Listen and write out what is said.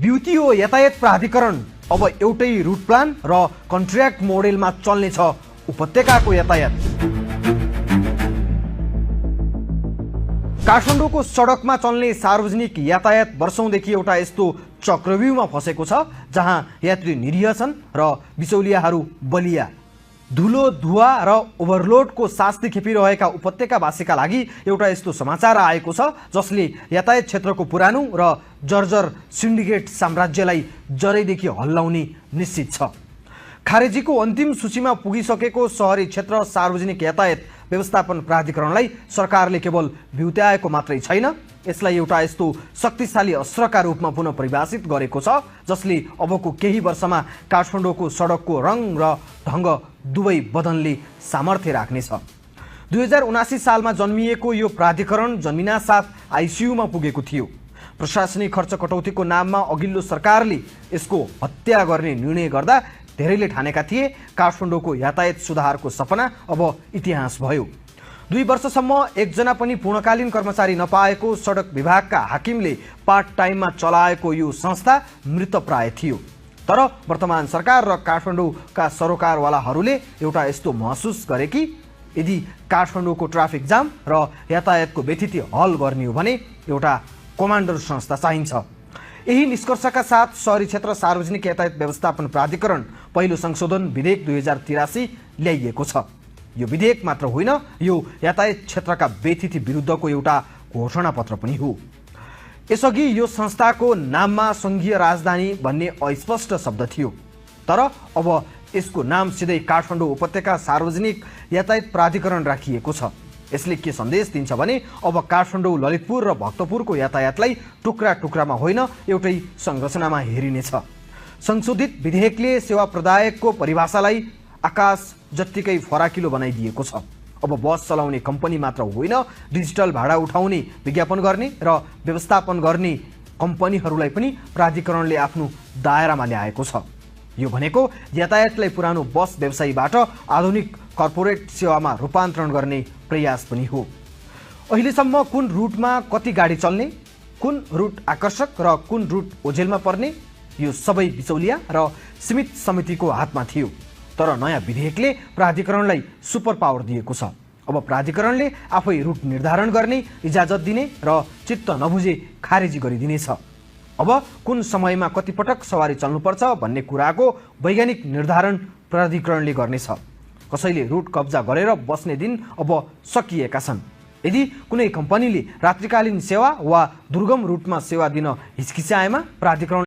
बिउतियो यातायात प्राधिकरण अब एउटै रुट प्लान र कन्ट्र्याक्ट मोडेलमा चल्नेछ उपत्यकाको यातायात। काठमाडौँको सडकमा चल्ने सार्वजनिक यातायात वर्षौंदेखि एउटा यस्तो चक्रव्यूहमा फसेको छ जहाँ यात्री निरीह छन् र बिचौलियाहरू बलिया। धुलो धुवा र ओभरलोडको शास्ति खेपिरहेका उपत्यकावासीका लागि एउटा यस्तो समाचार आएको छ जसले यातायात क्षेत्रको पुरानो र जर्जर सिन्डिकेट साम्राज्यलाई जरैदेखि हल्लाउने निश्चित छ। खारेजीको अन्तिम सूचीमा पुगिसकेको शहरी क्षेत्र सार्वजनिक यातायात व्यवस्थापन प्राधिकरणलाई सरकारले केवल भ्युत्याएको मात्रै छैन, यसलाई एउटा यस्तो शक्तिशाली अस्त्रका रूपमा पुनः परिभाषित गरेको छ जसले अबको केही वर्षमा काठमाडौँको सडकको रङ र ढङ्ग दुवै बदल्ने सामर्थ्य राख्नेछ। 2079 सालमा जन्मिएको यो प्राधिकरण जन्मिनासाथ आइसियुमा पुगेको थियो। प्रशासनिक खर्च कटौतीको नाममा अघिल्लो सरकारले यसको हत्या गर्ने निर्णय गर्दा धेरैले ठानेका थिए काठमाडौँको यातायात सुधारको सपना अब इतिहास भयो। 2 वर्षसम्म एकजना पनि पूर्णकालीन कर्मचारी नपाएको सडक विभागका हाकिमले पार्ट टाइममा चलाएको यो संस्था मृतप्राय थियो। तर वर्तमान सरकार र काठमाडौँका सरोकारवालाहरूले एउटा यस्तो महसुस गरे कि यदि काठमाडौँको ट्राफिक जाम र यातायातको व्यथिति हल गर्ने हो भने एउटा कमान्डर संस्था चाहिन्छ। यही निष्कर्षका साथ शहरी क्षेत्र सार्वजनिक यातायात व्यवस्थापन प्राधिकरण पहिलो संशोधन विधेयक 2083 ल्याइएको छ। यो विधेयक मात्र होइन, यो यातायात क्षेत्रका व्यथिति विरुद्धको एउटा घोषणापत्र पनि हो। यसअघि यो संस्थाको नाममा संघीय राजधानी भन्ने अस्पष्ट शब्द थियो, तर अब यसको नाम सिधै काठमाडौँ उपत्यका सार्वजनिक यातायात प्राधिकरण राखिएको छ। यसले के सन्देश दिन्छ भने अब काठमाडौँ, ललितपुर र भक्तपुरको यातायातलाई टुक्रा टुक्रामा होइन एउटै संरचनामा हेरिनेछ। संशोधित विधेयकले सेवा प्रदायकको परिभाषालाई आकाश जत्तिकै फराकिलो बनाइदिएको छ। अब बस चलाउने कम्पनी मात्र होइन, डिजिटल भाडा उठाउने, विज्ञापन गर्ने र व्यवस्थापन गर्ने कम्पनीहरूलाई पनि प्राधिकरणले आफ्नो दायरामा ल्याएको छ। यो भनेको यातायातलाई पुरानो बस व्यवसायीबाट आधुनिक कर्पोरेट सेवामा रूपान्तरण गर्ने प्रयास पनि हो। अहिलेसम्म कुन रुटमा कति गाडी चल्ने, कुन रुट आकर्षक र कुन रुट ओझेलमा पर्ने, यो सबै बिचौलिया र सीमित समितिको हातमा थियो। तर नयाँ विधेयकले प्राधिकरणलाई सुपर पावर दिएको छ। अब प्राधिकरणले आफै रुट निर्धारण गर्ने, इजाजत दिने र चित्त नबुझे खारेजी गरिदिनेछ। अब कुन समयमा कति पटक सवारी चल्नुपर्छ भन्ने कुराको वैज्ञानिक निर्धारण प्राधिकरणले गर्नेछ। कसैले रुट कब्जा गरेर बस्ने दिन अब सकिएका छन्। यदि कुनै कम्पनीले रात्रिकालीन सेवा वा दुर्गम रुटमा सेवा दिन हिचकिचाएमा प्राधिकरण